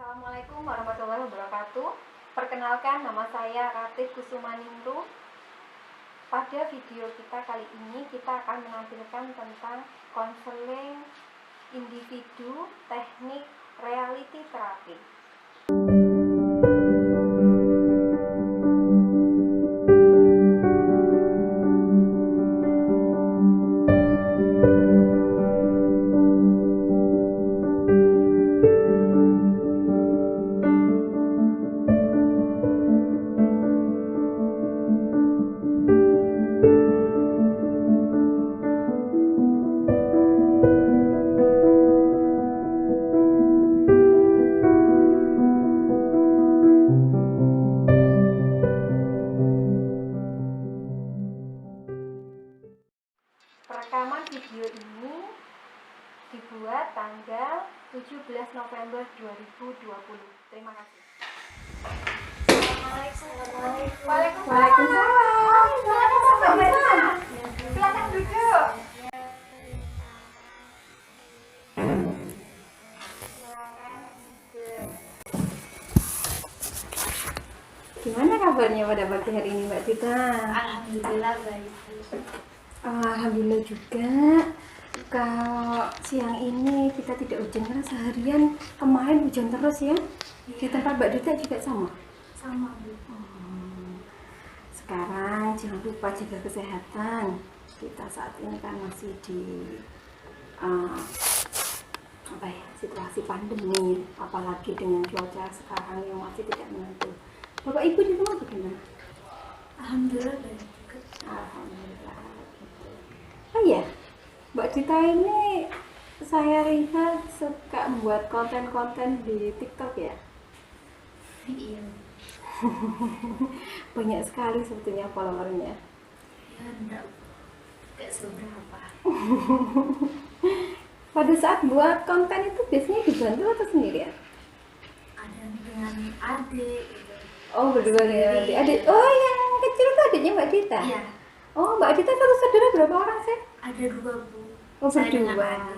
Assalamualaikum warahmatullahi wabarakatuh. Perkenalkan, nama saya Ratih Kusumaningrum. Pada video kita kali ini kita akan menampilkan tentang konseling individu teknik reality terapi. Rekaman video ini dibuat tanggal 17 November 2020. Terima kasih. Assalamualaikum. Waalaikumsalam. Silakan duduk. Gimana kabarnya pada pagi hari ini, Mbak Tita? Alhamdulillah baik. Alhamdulillah juga. Kalau siang ini kita tidak hujan karena seharian kemarin hujan terus ya. Di tempat Mbak Dita juga sama. Sama Bu. Sekarang jangan lupa jaga kesehatan. Kita saat ini kan masih di situasi pandemi, apalagi dengan cuaca sekarang yang masih tidak menentu. Bapak Ibu di rumah bagaimana? Alhamdulillah baik. Alhamdulillah. Oh iya, Mbak Dita ini saya lihat suka membuat konten-konten di TikTok ya. Iya. Banyak sekali sebetulnya followernya. Ya enggak seberapa. Pada saat buat konten itu biasanya dibantu atau sendirian? Ada dengan adik gitu. Oh, berdua dengan adik. Oh, yang kecil itu adiknya Mbak Dita? Iya. Oh, Mbak Dita satu saudara berapa orang sih? Ada 2 Bu. Oh, Saya dengan berdua. adik.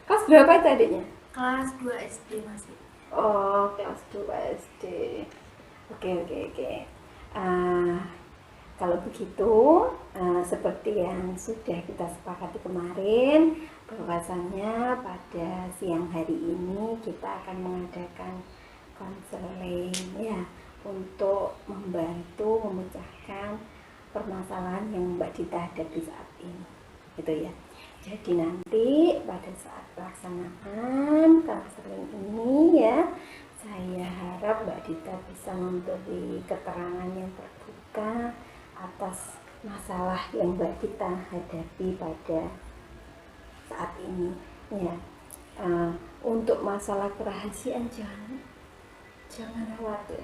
Kelas berapa itu adiknya? Kelas 2 SD masih. Oh, kelas 2 SD. Oke. Kalau begitu, seperti yang sudah kita sepakati kemarin, bahwasannya pada siang hari ini kita akan mengadakan konseling ya untuk membantu memecahkan permasalahan yang Mbak Dita hadapi saat ini, gitu ya. Jadi nanti pada saat pelaksanaan konseling ini ya, saya harap Mbak Dita bisa memberi keterangan yang terbuka atas masalah yang Mbak Dita hadapi pada saat ini ya. Untuk masalah kerahasiaan jangan khawatir.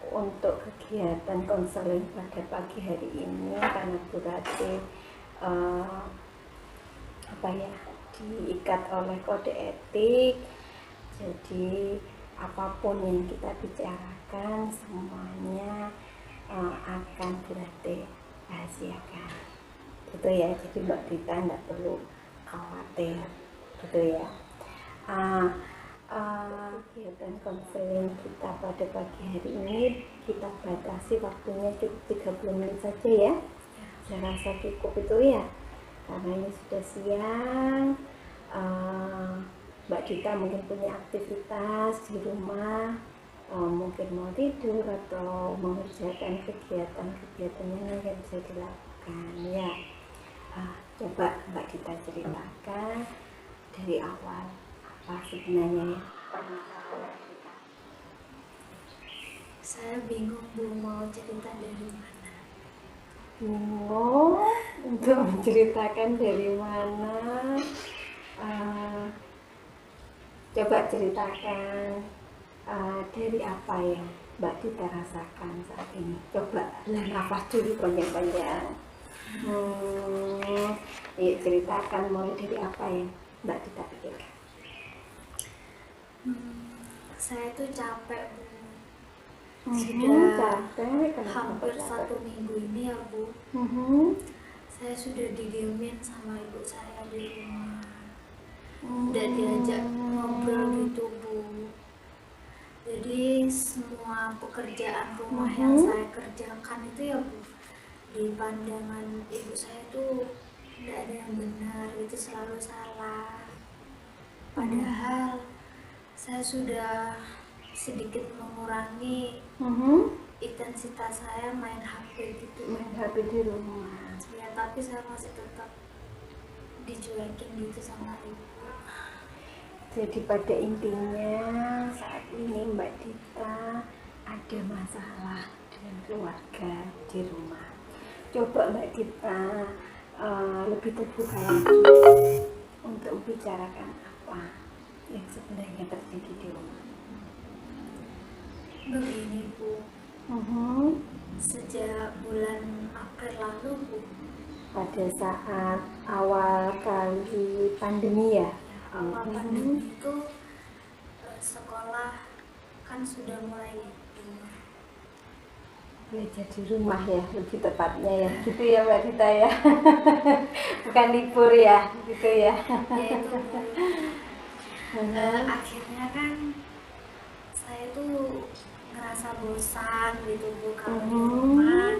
Untuk kegiatan konseling pada pagi hari ini karena berarti diikat oleh kode etik, jadi apapun yang kita bicarakan semuanya akan berarti rahasiakan, gitu ya. Jadi Mbak Dita tidak perlu khawatir, gitu ya. Kegiatan konseling kita pada pagi hari ini kita batasi waktunya cukup 30 menit saja ya. Saya rasa cukup itu ya, karena ini sudah siang. Mbak Dita mungkin punya aktivitas di rumah, mungkin mau tidur atau mengerjakan kegiatan-kegiatan yang bisa dilakukan ya. Coba Mbak Dita ceritakan dari awal apa sebenarnya permasalahan kita. Saya bingung Bu mau cerita dari mana. Bingung untuk menceritakan dari mana. Coba ceritakan dari apa yang Mbak Dita rasakan saat ini. Coba nafas dulu panjang-panjang. Ceritakan mulai dari apa yang Mbak Dita pikirkan. Saya tuh capek Bu. Capek, Hampir 1 minggu ini ya Bu. Saya sudah didiemin sama ibu saya di rumah. Udah diajak ngobrol gitu Bu. Jadi semua pekerjaan rumah yang saya kerjakan itu ya Bu, di pandangan ibu saya tuh tidak ada yang benar, itu selalu salah. Padahal saya sudah sedikit mengurangi intensitas saya main HP gitu. Main HP di rumah. Ya, tapi saya masih tetap dicuekin gitu sama ibu. Jadi pada intinya saat ini Mbak Dita ada masalah dengan keluarga di rumah. Coba Mbak Dita lebih terbuka lagi untuk bicarakan apa yang sebenarnya terjadi di rumah. Begini Bu, sejak bulan April lalu Bu, pada saat awal kali pandemi ya, awal pandemi itu sekolah kan sudah mulai libur. belajar di rumah ya, lebih tepatnya ya, gitu ya Mbak Dita ya. Bukan libur ya, gitu ya. Ya itu Bu. Akhirnya kan saya tuh ngerasa bosan gitu Bu kalau di rumah.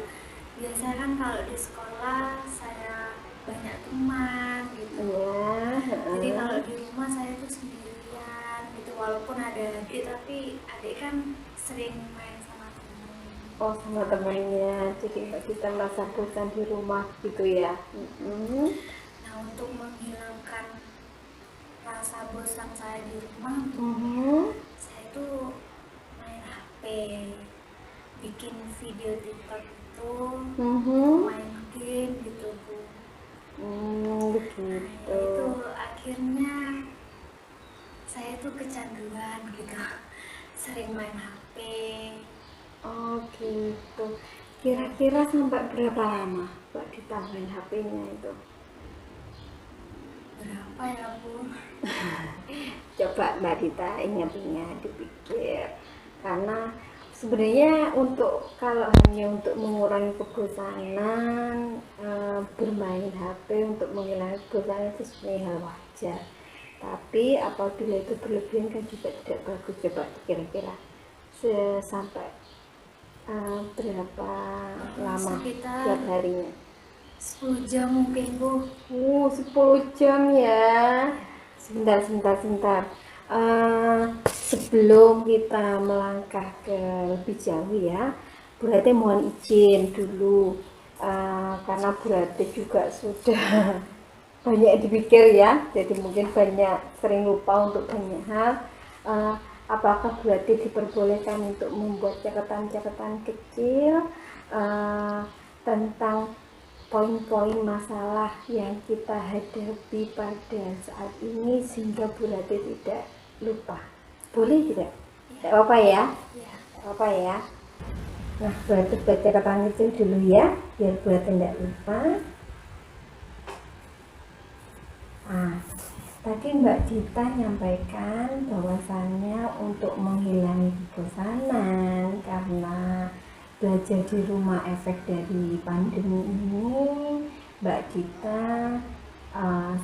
Biasanya kan kalau di sekolah saya banyak teman gitu. Jadi kalau di rumah saya tuh sendirian gitu, walaupun ada adik tapi adik kan sering main sama teman. Oh, sama temannya, jadi Mbak Dita merasa bosan di rumah gitu ya. Nah, untuk menghilangkan rasa bosan saya di rumah, saya tuh main HP, bikin video TikTok itu, main game gitu Bu. Begitu. Nah, itu akhirnya saya tuh kecanduan gitu, sering main HP. Oh gitu. Kira-kira sampai berapa lama Mbak Dita main HP-nya itu? Berapa ya Bu? Coba Mbak Dita ingat-ingat, dipikir. Karena sebenarnya kalau hanya untuk mengurangi kebosanan, bermain HP untuk menghilangkan kebosanan itu sebenarnya hal wajar. Tapi apabila itu berlebihan kan juga tidak bagus. Coba kira-kira sampai berapa lama Sekitar tiap harinya? 10 jam mungkin Bu. 10 jam ya. Sebentar. Sebelum kita melangkah ke lebih jauh ya, berarti mohon izin dulu, karena berarti juga sudah banyak dipikir ya, jadi mungkin sering lupa untuk banyak hal. Apakah berarti diperbolehkan untuk membuat catatan-catatan kecil tentang poin-poin masalah yang kita hadapi pada saat ini sehingga berarti tidak lupa? Boleh tidak? Tidak apa-apa ya? Tidak apa-apa ya. Nah, berarti baca catatan kecil dulu ya, biar berarti tidak lupa. Tadi Mbak Dita nyampaikan bahwasannya untuk menghilangi kebosanan karena belajar di rumah efek dari pandemi ini, Mbak Dita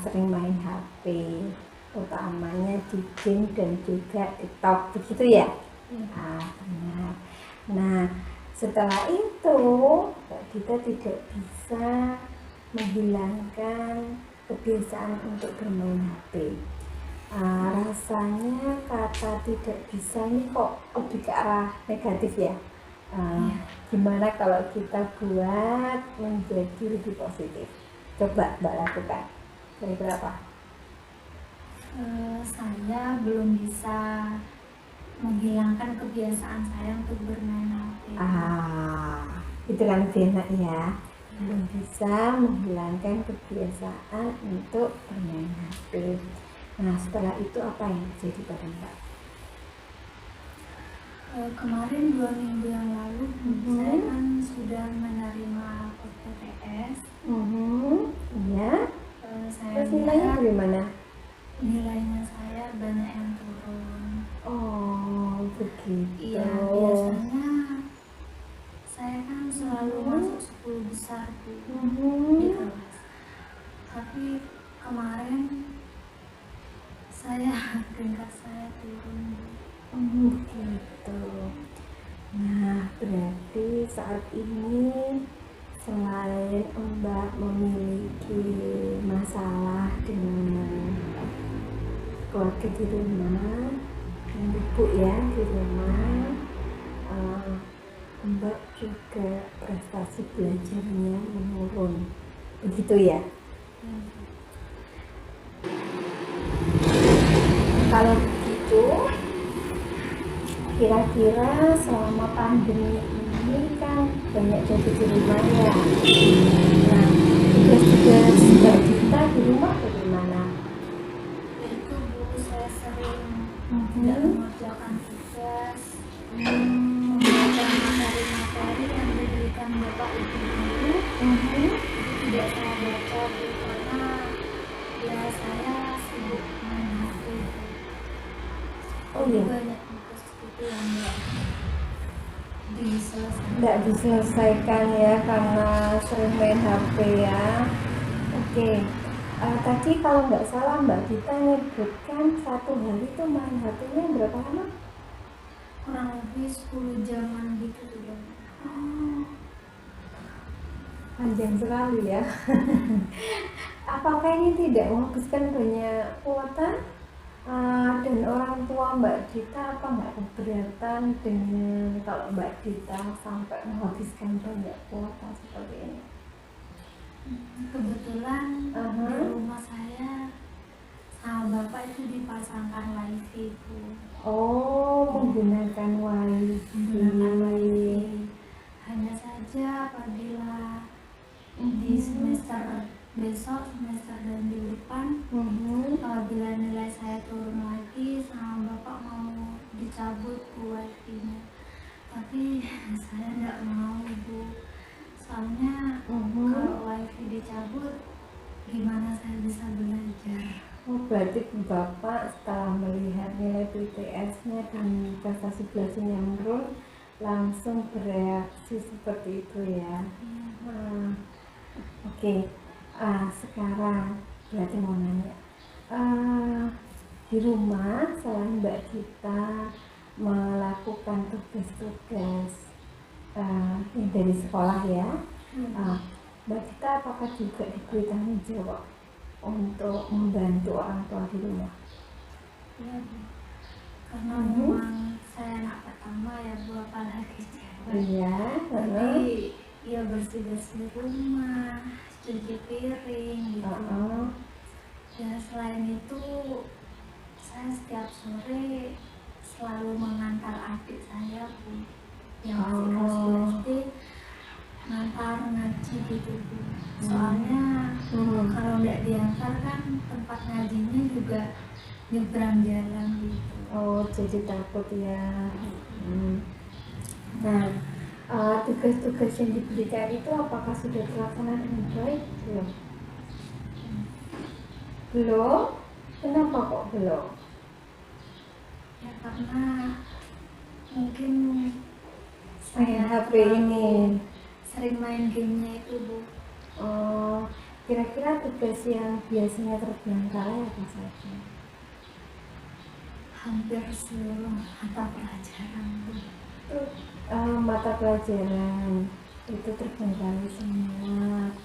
sering main HP, utamanya di game dan juga TikTok, begitu ya? Benar. Nah, setelah itu Mbak Dita tidak bisa menghilangkan kebiasaan untuk bermain HP. Rasanya kata tidak bisa ini kok lebih ke arah negatif ya. Gimana kalau kita buat menjadi lebih positif? Coba Mbak lakukan. Dari berapa? Saya belum bisa menghilangkan kebiasaan saya untuk bermain HP. Itu kan enak ya. Belum bisa menghilangkan kebiasaan untuk bermain HP. Nah, setelah itu apa yang terjadi pada Mbak? Kemarin 2 minggu yang lalu saya kan sudah menerima PTS. Iya. Saya Terus nilainya gimana? Nilainya saya banyak yang turun. Oh, begitu. Iya, biasanya saya kan selalu masuk 10 besar di kelas. Tapi kemarin peringkat saya turun. Begitu. saat memiliki masalah dengan keluarga di rumah, ibu ya di rumah, Mbak juga prestasi belajarnya menurun, begitu ya? Kalau begitu, kira-kira selama pandemi ini kan banyak jadi di rumah ya. Nah, tugas-tugas Mbak Dita di rumah bagaimana? Itu Bu, saya sering tidak mengerjakan tugas, membaca materi-materi yang diberikan Bapak Ibu guru. Tidak saya baca Bu, karena ya saya sibuk main HP Bu. Oh iya, Banyak tugas itu yang nggak diselesaikan. nggak diselesaikan ya karena sering main HP ya. Oke, tadi kalau nggak salah Mbak Dita nyebutkan satu hari itu main HP-nya berapa lama? Kurang lebih 10 jaman gitu sudah. Panjang sekali ya. Apakah ini tidak menghabiskan banyak kuota? Dan orang tua Mbak Dita apa nggak keberatan dengan kalau Mbak Dita sampai menghabiskan banyak kuota seperti ini? Kebetulan di rumah saya sama Bapak itu dipasangkan wifi Bu. Oh, menggunakan wifi. Hanya saja apabila di semester besok, semester dan di depan, apabila nilai saya turun lagi sama Bapak mau dicabut wifi-nya, tapi saya nggak mau Bu, soalnya kalau wifi dicabut gimana saya bisa belajar. Oh, berarti Bapak setelah melihat nilai PTS-nya dan prestasi belajarnya menurun langsung bereaksi seperti itu ya. Oke. Sekarang berarti mau nanya, di rumah selain Mbak Dita melakukan tugas-tugas yang dari sekolah ya, Mbak Dita apakah juga diberi tanggung jawab untuk membantu orang tua di rumah? Iya Bu, karena memang saya anak pertama ya Bu, apalagi cewek. Iya, Jadi ya bersih-bersih rumah, cuci piring gitu. Ya selain itu saya setiap sore selalu mengantar adik saya Bu, yang masih SD, ngantar ngaji gitu Bu. Soalnya kalau nggak diantar kan tempat ngajinya juga nyebrang jalan gitu. Oh, jadi takut ya. Nah, tugas-tugas yang diberikan itu apakah sudah terlaksana dengan baik? Belum. Belum? Kenapa kok belum? Ya karena mungkin Main HP ini. sering main gamenya itu Bu. Kira-kira tugas yang biasanya terbengkalai apa saja? Hampir seluruh mata pelajaran Bu. Mata pelajaran itu terbengkalai semua.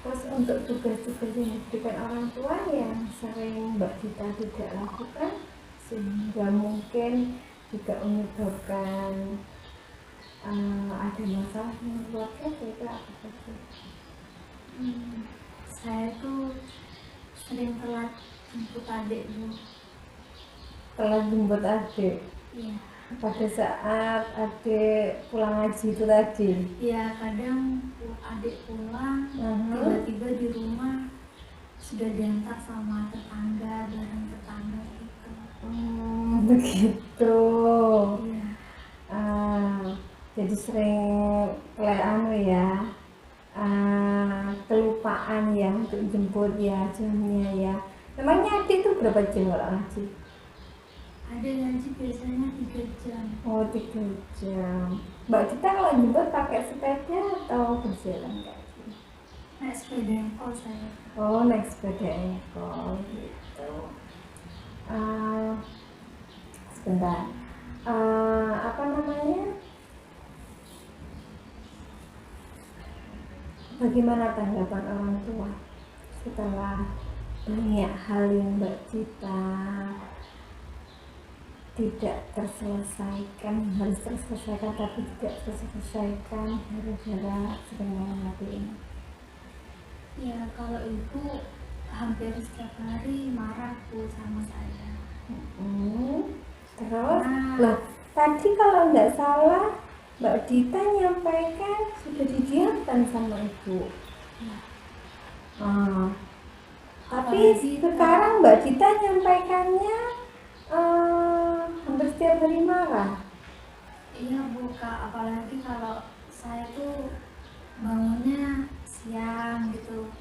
Terus untuk tugas-tugas yang diberikan orang tua yang sering Mbak Dita tidak lakukan sehingga mungkin juga menyebabkan ada masalah dengan keluarga, itu apa saja? Saya tuh sering telat jemput adik Bu. Telah jemput adik? Iya. Pada saat adik pulang ngaji itu tadi? Iya, kadang adik pulang tiba-tiba di rumah sudah diantar sama tetangga, bareng tetangga gitu. Begitu. Iya. Jadi sering kelupaan ya untuk jemput ya jamnya ya. Memangnya adik itu berapa jam kalau ngaji? Ada ngaji biasanya 3 jam. Oh, 3 jam. Mbak Dita kalau jemput pakai sepeda atau berjalan kaki? Naik sepeda engkol saya. Oh, naik sepeda engkol gitu. Sebentar. Apa namanya? Bagaimana tanggapan orang tua setelah banyak hal yang Mbak Dita tidak terselesaikan, harus terselesaikan tapi tidak terselesaikan gara-gara sering main HP ini? Ya kalau itu hampir setiap hari marah Bu sama saya. Terus, Nah, loh, tadi kalau nggak salah Mbak Dita nyampaikan sudah didiamkan sama ibu. Tapi apalagi sekarang Mbak Dita nyampaikannya hampir setiap hari marah. iya Bu Kak, apalagi kalau saya tuh bangunnya siang gitu.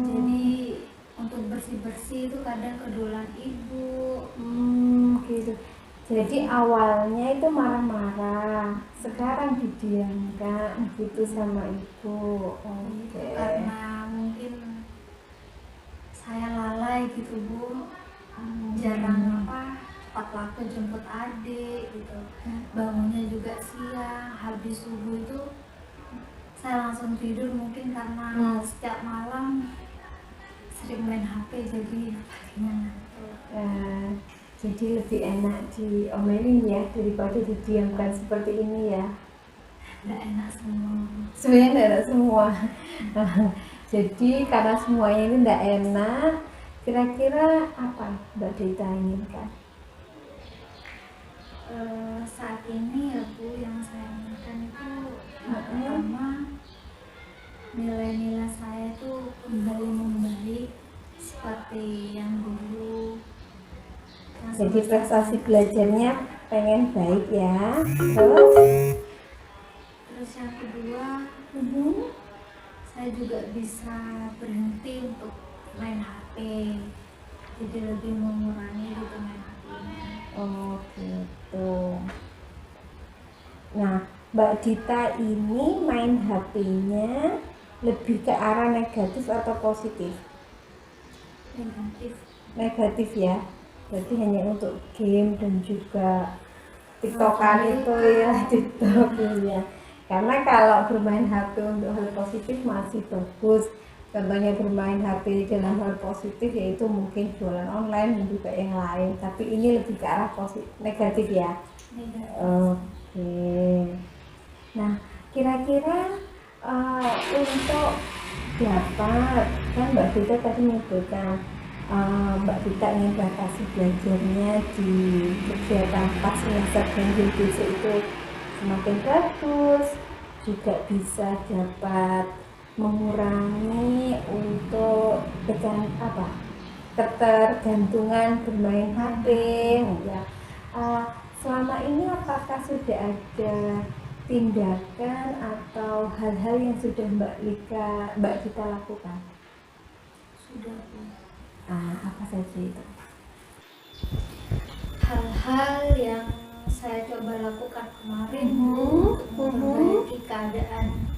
Jadi untuk bersih-bersih itu kadang kedulan ibu. Gitu. Jadi awalnya itu marah-marah, sekarang didiamkan gitu sama ibu. Itu karena mungkin saya lalai gitu Bu, jarang tepat waktu jemput adik gitu, bangunnya juga siang, habis subuh itu saya langsung tidur, mungkin karena setiap malam sering main HP jadi paginya ngantuk. Jadi lebih enak diomelin ya daripada didiamkan seperti ini ya. Nggak enak semua. Sebenarnya nggak enak semua. Jadi karena semuanya ini nggak enak, kira-kira apa Mbak Dita inginkan? Saat ini ya Bu, yang saya inginkan itu yang pertama, nilai-nilai saya itu kembali membaik seperti yang dulu. Jadi prestasi belajarnya pengen baik ya. Terus yang kedua, saya juga bisa berhenti untuk main HP, jadi lebih mengurangi gitu main HP-nya. Oh gitu. Nah, Mbak Dita ini main HP-nya lebih ke arah negatif atau positif? Negatif. Negatif ya. Berarti hanya untuk game dan juga TikTokan itu ya, TikTok ya. Karena kalau bermain HP untuk hal positif masih bagus. Contohnya bermain HP dalam hal positif yaitu mungkin jualan online dan juga yang lain. Tapi ini lebih ke arah negatif ya. Oke. Nah, kira-kira untuk dapat, kan Mbak Dita tadi menyebutkan Mbak Dita ingin batasi belajarnya di kegiatan pas semester ganjil besok itu semakin bagus, juga bisa dapat mengurangi untuk ketergantungan bermain HP ya. Selama ini apakah sudah ada tindakan atau hal-hal yang sudah Mbak Dita lakukan? Sudah Bu. Apa saja itu? Hal-hal yang saya coba lakukan kemarin untuk memperbaiki keadaan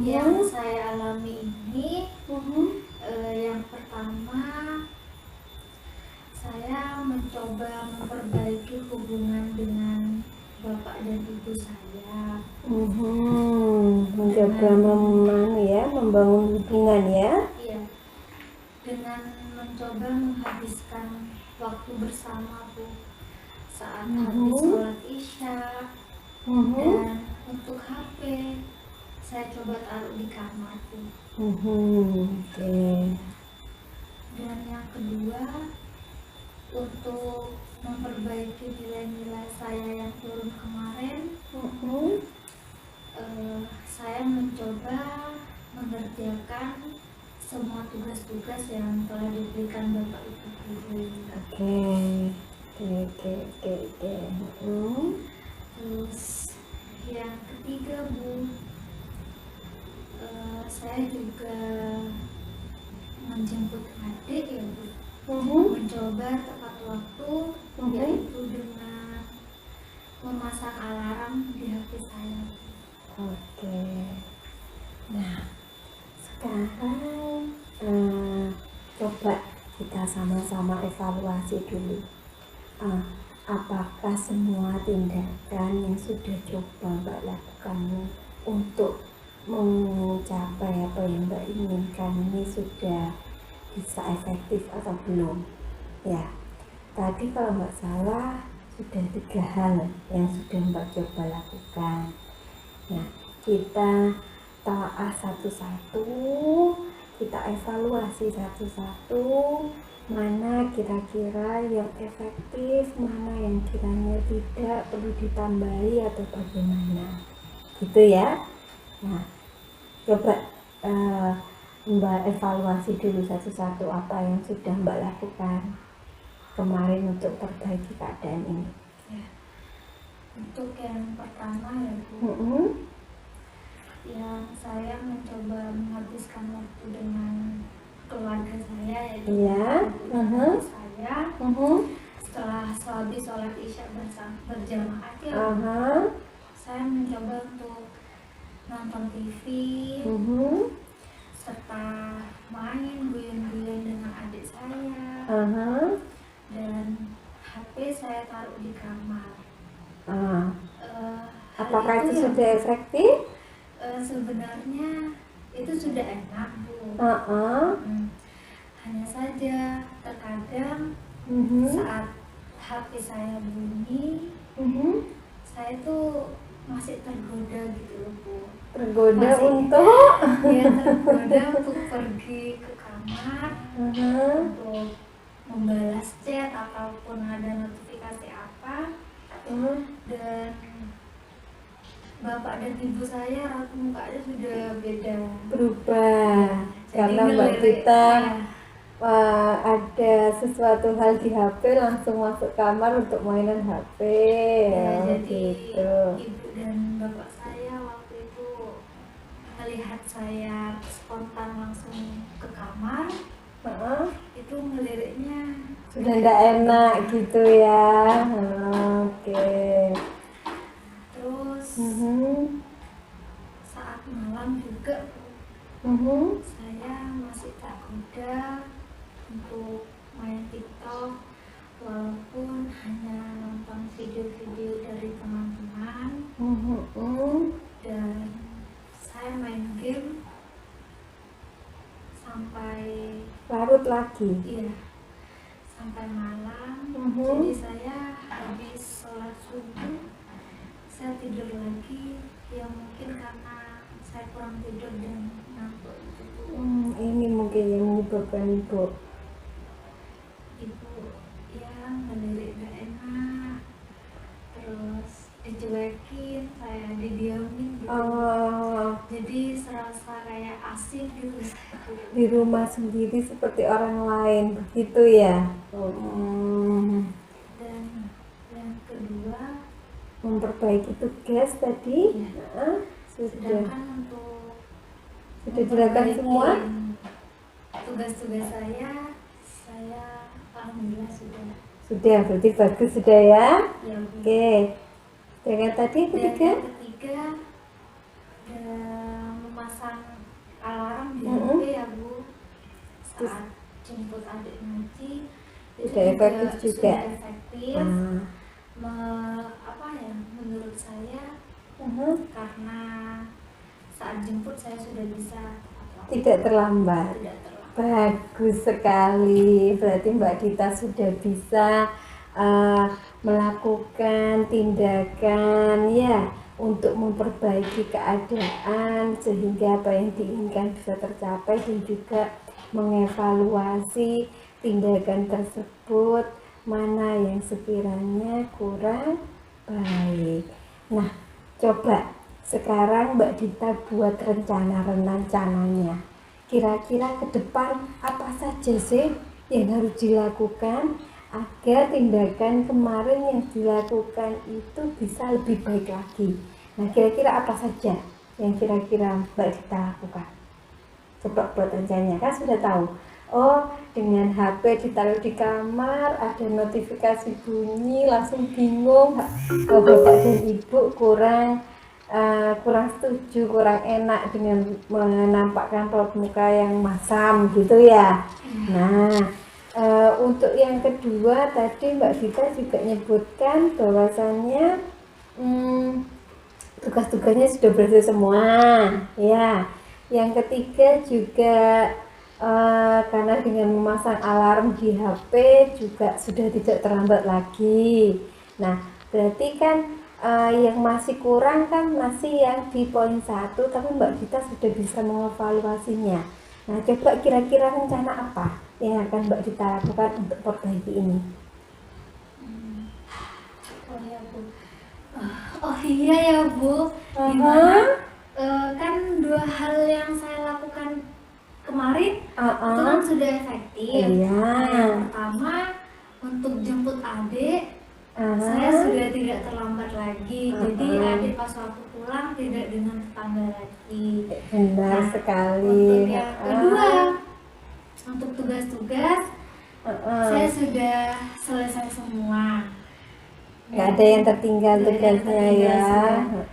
yang saya alami ini. Yang pertama, saya mencoba memperbaiki hubungan dengan bapak dan ibu saya. Mencoba membangun hubungan ya. Iya, dengan mencoba menghabiskan waktu bersama Bu saat habis sholat isya. Dan untuk HP saya coba taruh di kamar Bu. Dan yang kedua, untuk memperbaiki nilai-nilai saya yang turun kemarin, saya mencoba mengerjakan semua tugas-tugas yang telah diberikan Bapak Ibu guru. Terus yang ketiga Bu, saya juga menjemput adik ya Bu, mencoba tepat waktu, yaitu dengan memasang alarm di HP saya. Nah, sekarang coba kita sama-sama evaluasi dulu. Apakah semua tindakan yang sudah coba Mbak lakukan untuk mencapai apa yang Mbak inginkan ini sudah bisa efektif atau belum ya. Tadi kalau nggak salah sudah 3 hal yang sudah Mbak coba lakukan. Nah, kita telah satu-satu, kita evaluasi satu-satu, mana kira-kira yang efektif, mana yang kiranya tidak perlu ditambahi atau bagaimana, gitu ya. Nah, coba Mbak evaluasi dulu satu-satu apa yang sudah Mbak lakukan kemarin untuk perbaiki keadaan ini. Ya. Untuk yang pertama ya Bu, yang saya mencoba menghabiskan waktu dengan keluarga saya, yaitu saya. Setelah habis sholat isya berjamaah ya, saya mencoba untuk nonton TV, serta main guyon-guyon dengan adik saya, dan HP saya taruh di kamar. Apakah itu sudah efektif? Sebenarnya itu sudah enak Bu. Hanya saja terkadang saat HP saya bunyi, saya tuh masih tergoda gitu loh Bu. Tergoda untuk pergi ke kamar, untuk membalas chat ataupun ada notifikasi apa, dan bapak dan ibu saya raut mukanya sudah beda, berubah. Karena Mbak Dita ada sesuatu hal di HP langsung masuk kamar untuk mainan HP. Jadi gitu. ibu dan bapak saya waktu itu melihat saya spontan langsung ke kamar, itu ngeliriknya sudah tidak enak gitu ya. Oke. Terus saat malam juga saya masih tergoda untuk main TikTok, walaupun hanya nonton video-video dari teman-teman, dan saya main game sampai larut lagi. Iya, sampai malam. Jadi saya habis sholat subuh saya tidur lagi, ya mungkin karena saya kurang tidur dan ngantuk gitu. Ini mungkin yang menyebabkan ibu yang melirik gak enak, terus dicuekin, saya didiamin gitu. Jadi serasa kayak asing gitu di rumah sendiri seperti orang lain begitu ya. Dan yang kedua, memperbaiki tugas tadi sudah dilakukan semua tugas-tugas saya alhamdulillah sudah, berarti bagus sudah ya. Oke. Dengan tadi ketiga memasang alarm di HP ya Bu, saat jemput adik ngaji, sudah efektif juga. Menurut saya karena saat jemput saya sudah bisa tidak terlambat. Bagus sekali, berarti Mbak Dita sudah bisa melakukan tindakan ya untuk memperbaiki keadaan sehingga apa yang diinginkan bisa tercapai, dan juga mengevaluasi tindakan tersebut mana yang sekiranya kurang baik. Nah, coba sekarang Mbak Dita buat rencananya. Kira-kira ke depan apa saja sih yang harus dilakukan agar tindakan kemarin yang dilakukan itu bisa lebih baik lagi. Nah, kira-kira apa saja yang kira-kira Mbak Dita lakukan? Coba buat rencananya, kan sudah tahu. Dengan HP ditaruh di kamar, ada notifikasi bunyi, langsung bingung. Bapak dan ibu kurang setuju, kurang enak dengan menampakkan raut muka yang masam gitu ya. Nah, untuk yang kedua tadi Mbak Dita juga menyebutkan bahwasannya tugas-tugasnya sudah berhasil semua ya. Yang ketiga juga karena dengan memasang alarm di HP juga sudah tidak terlambat lagi. Nah, berarti kan yang masih kurang kan masih yang di poin 1, tapi Mbak Dita sudah bisa mengevaluasinya. Nah, coba kira-kira rencana apa yang akan Mbak Dita lakukan untuk perbaiki ini? Oh ya Bu. Oh iya ya Bu. Gimana? Kan 2 hal yang saya lakukan kemarin itu kan sudah efektif. Iya. Yang pertama untuk jemput adik, saya sudah tidak terlambat lagi. Jadi adik pas waktu pulang tidak dengan tetangga lagi. Benar sekali. Untuk yang kedua, untuk tugas-tugas saya sudah selesai semua. Nggak ada yang tertinggal tugasnya ya.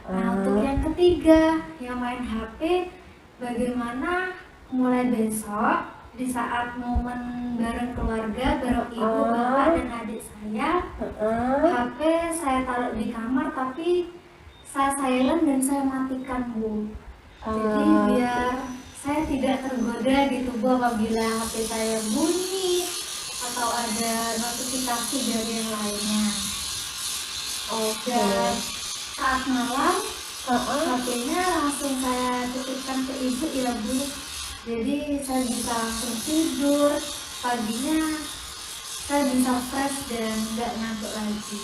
Nah, untuk yang ketiga, yang main HP, bagaimana mulai besok di saat momen bareng keluarga, bareng ibu, bapak, dan adik saya, HP saya taruh di kamar tapi saya silent dan saya matikan Bu. Jadi biar saya tidak tergoda gitu Bu apabila HP saya bunyi atau ada notifikasi dari yang lainnya. Dan saat malam HP-nya langsung saya titipkan ke ibu ya Bu. Jadi saya bisa langsung tidur, paginya saya bisa fresh dan nggak ngantuk lagi.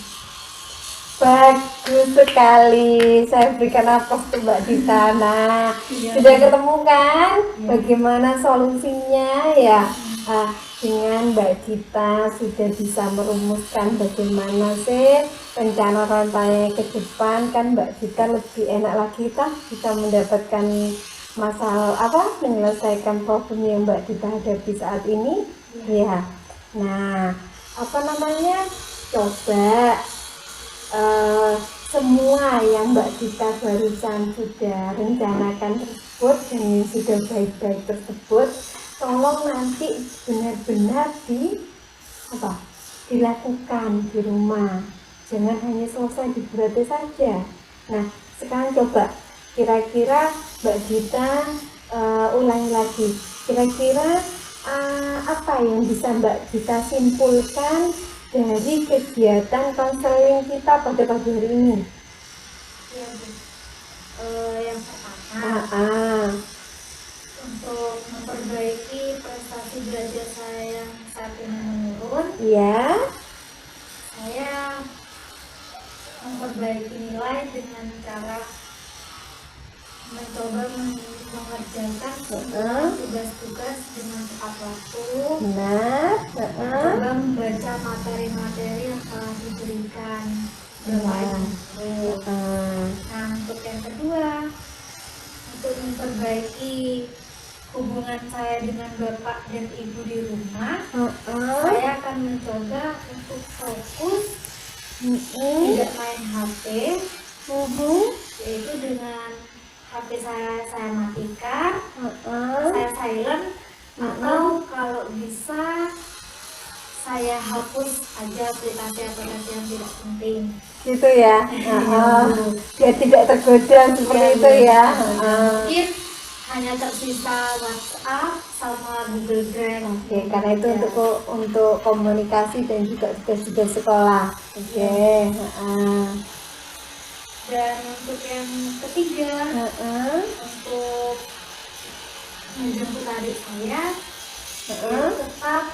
Bagus sekali, saya berikan nafas ke Mbak Dita. Nah, sudah ketemu kan bagaimana solusinya ya? Dengan Mbak Dita sudah bisa merumuskan bagaimana sih rencana rantainya ke depan, kan Mbak Dita lebih enak lagi bisa mendapatkan masalah menyelesaikan problem yang Mbak Dita hadapi saat ini ya. Nah, coba semua yang Mbak Dita barusan sudah rencanakan tersebut dan yang sudah baik-baik tersebut, tolong nanti benar-benar dilakukan di rumah. Jangan hanya selesai di berarti saja. Nah, sekarang coba kira-kira Mbak Dita ulangi lagi. Kira-kira apa yang bisa Mbak Dita simpulkan dari kegiatan konseling kita pada pagi hari ini? Ya, Bu. Yang pertama, untuk memperbaiki prestasi belajar saya yang saat ini menurun, saya memperbaiki nilai dengan cara mencoba mengerjakan tugas-tugas dengan tepat waktu, mencoba membaca materi-materi yang telah diberikan dengan baik. Nah, untuk yang kedua, untuk memperbaiki hubungan saya dengan bapak dan ibu di rumah, saya akan mencoba untuk fokus, tidak main HP, yaitu dengan HP saya matikan, saya silent, atau kalau bisa saya hapus aja aplikasi-aplikasi yang tidak penting. Gitu ya. Biar tidak tergoda seperti itu ya. Mungkin hanya tersisa WhatsApp sama Google Drive. Oke, karena itu untuk komunikasi dan juga tugas-tugas sekolah. Oke. Dan untuk yang ketiga, untuk menjemput adik saya, tetap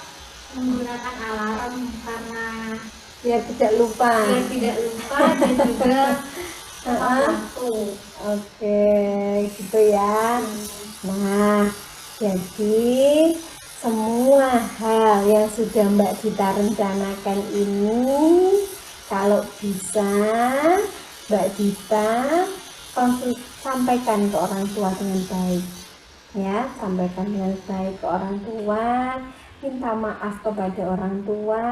menggunakan alarm karena biar tidak lupa dan juga tepat waktu. Oke, gitu ya. Nah, jadi semua hal yang sudah Mbak Dita rencanakan ini, kalau bisa Mbak Dita sampaikan ke orang tua dengan baik ya, sampaikan dengan baik ke orang tua, minta maaf kepada orang tua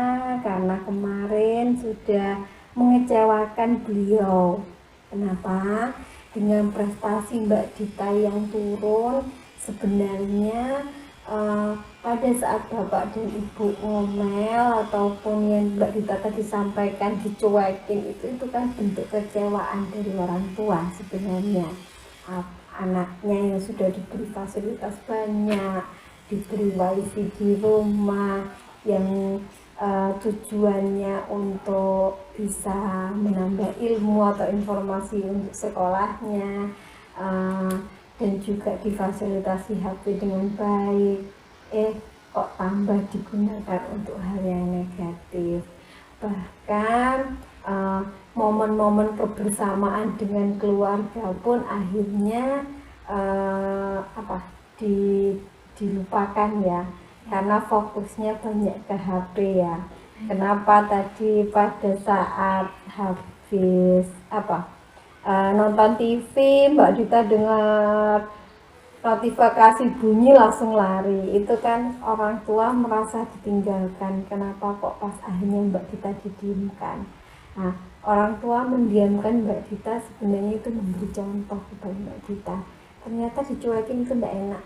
karena kemarin sudah mengecewakan beliau. Kenapa? Dengan prestasi Mbak Dita yang turun, sebenarnya pada saat bapak dan ibu ngomel ataupun yang Mbak Dita tadi sampaikan dicuekin, itu kan bentuk kecewaan dari orang tua sebenarnya. Anaknya yang sudah diberi fasilitas banyak, diberi wifi di rumah, yang tujuannya untuk bisa menambah ilmu atau informasi untuk sekolahnya, dan juga difasilitasi HP dengan baik, kok tambah digunakan untuk hal yang negatif. Bahkan momen-momen kebersamaan dengan keluarga pun akhirnya dilupakan ya, karena fokusnya banyak ke HP ya. Kenapa tadi pada saat habis nonton TV Mbak Dita dengar notifikasi bunyi langsung lari, itu kan orang tua merasa ditinggalkan. Kenapa kok pas akhirnya Mbak Dita didiamkan? Nah, orang tua mendiamkan Mbak Dita sebenarnya itu memberi contoh kepada Mbak Dita. Ternyata dicuekin itu enggak enak.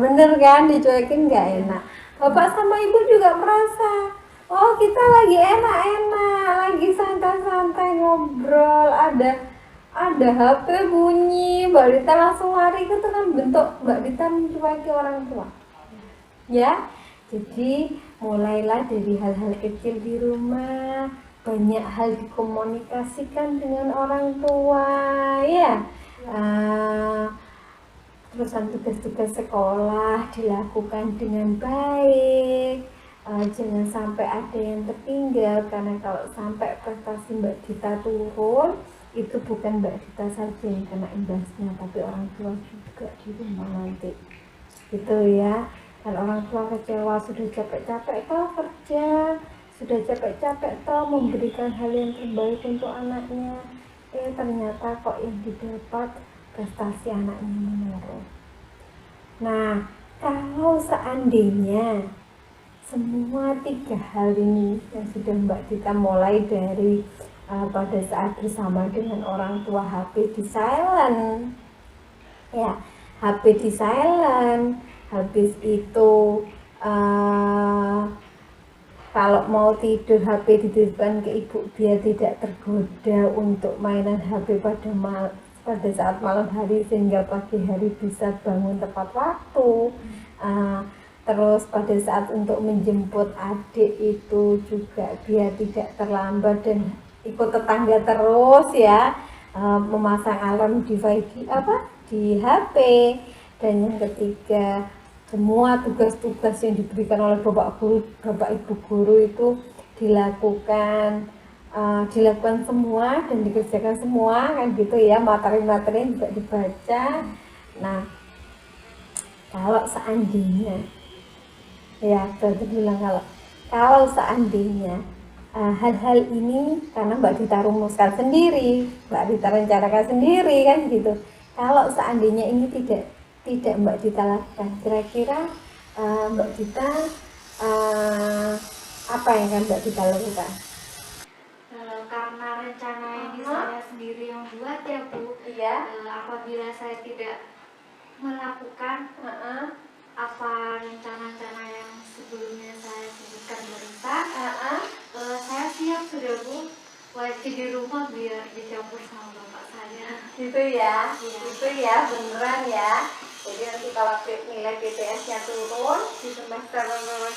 Bener kan, dicuekin nggak enak. Bapak sama ibu juga merasa, oh kita lagi enak-enak, lagi santai-santai ngobrol, ada HP bunyi, Mbak Dita langsung lari, itu kan bentuk Mbak Dita mencueki orang tua. Ya, jadi mulailah dari hal-hal kecil di rumah, banyak hal dikomunikasikan dengan orang tua, ya. Terusan tugas-tugas sekolah dilakukan dengan baik, jangan sampai ada yang tertinggal, karena kalau sampai prestasi Mbak Dita turun, itu bukan Mbak Dita saja yang kena imbasnya, tapi orang tua juga di rumah nanti, gitu ya. Dan orang tua kecewa, sudah capek-capek toh kerja, sudah capek-capek toh memberikan hal yang terbaik untuk anaknya, ternyata kok yang didapat prestasi anaknya menurun. Nah, kalau seandainya semua 3 hal ini yang sudah Mbak Dita mulai dari pada saat bersama dengan orang tua, HP di silent, ya, HP di silent, habis itu kalau mau tidur HP dititipkan ke ibu biar tidak tergoda untuk mainan HP pada saat malam hari, sehingga pagi hari bisa bangun tepat waktu. Terus pada saat untuk menjemput adik itu juga biar tidak terlambat dan ikut tetangga terus ya, memasang alarm di HP. Dan yang ketiga, semua tugas-tugas yang diberikan oleh bapak ibu guru itu dilakukan semua dan dikerjakan semua, kan gitu ya. Materi-materi juga dibaca. Nah, kalau seandainya ya, kalau seandainya hal-hal ini, karena Mbak Dita rumuskan sendiri, Mbak Dita rencanakan sendiri, kan gitu. Kalau seandainya ini tidak Mbak Dita lakukan, kira-kira Mbak Dita apa yang akan Mbak Dita lakukan? Karena rencana ini saya sendiri yang buat ya Bu. Iya. Apabila saya tidak melakukan apa rencana-rencana yang sebelumnya saya sebutkan barusan, saya siap sudah Bu, wajib di rumah biar dicampur sama bapak saya. Gitu ya, Iya. Itu ya, beneran ya. Jadi nanti kalau nilai BPS-nya turun di semester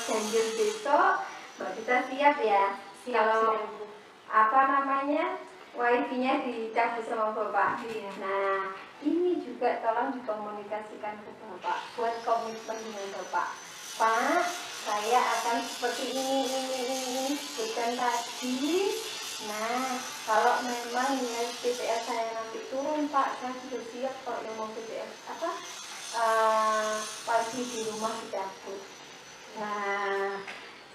ganjil besok, Mbak Dita siap ya. Kalau wifi-nya dicabut sama bapak. Iya. Nah, ini juga tolong dikomunikasikan ke bapak, buat komitmen dengan bapak. Pak, saya akan seperti ini sebutkan tadi. Nah, kalau memang nilai BPS saya nanti turun Pak, saya sudah siap kalau yang mau BPS wifi di rumah dicabut. Nah,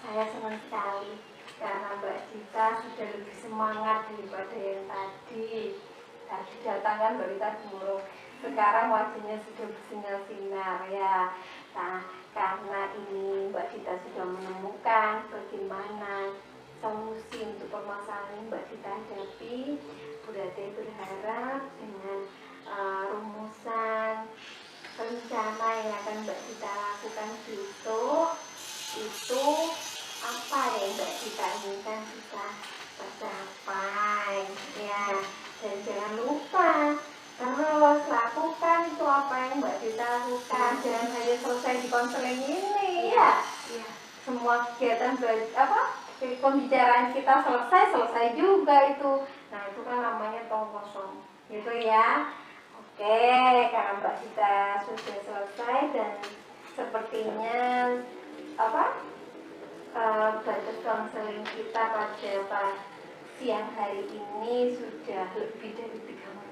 saya senang sekali karena Mbak Dita sudah lebih semangat daripada yang tadi datang kan Mbak Dita dulu, sekarang wajahnya sudah bersinar-sinar ya. Nah, karena ini Mbak Dita sudah menemukan bagaimana solusi untuk permasalahan yang Mbak Dita hadapi, Bu Dade berharap dengan rumusan rencana yang akan Mbak Dita lakukan besok itu apa ya Mbak Dita inginkan bisa tercapai ya, dan jangan lupa terus lakukan itu apa yang Mbak Dita lakukan, jangan hanya selesai di konseling ini ya. Semua kegiatan pembicaraan kita selesai juga itu. Nah itu kan namanya tong kosong gitu ya. Oke, karena Mbak Dita sudah selesai dan sepertinya batas konseling kita pada siang hari ini sudah lebih dari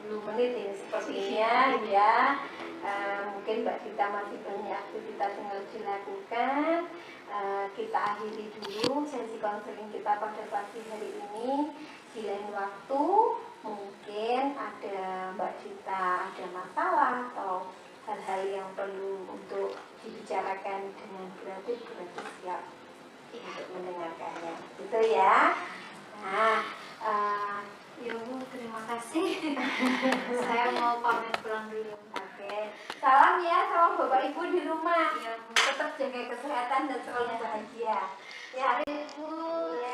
30 menit ini sepertinya ya. Mungkin Mbak Dita masih banyak aktivitas yang harus dilakukan. Kita akhiri dulu sesi konseling kita pada pagi hari ini. Di lain waktu mungkin ada Mbak Dita ada masalah atau hal-hal yang perlu untuk dibicarakan dengan berarti siap untuk mendengarkannya gitu ya. Nah Ya Bu, terima kasih. Saya mau pamit pulang dulu. Oke, salam ya sama Bapak Ibu di rumah. Ya Bu. Tetap jaga kesehatan dan selalu bahagia. Ya, Bu. ya.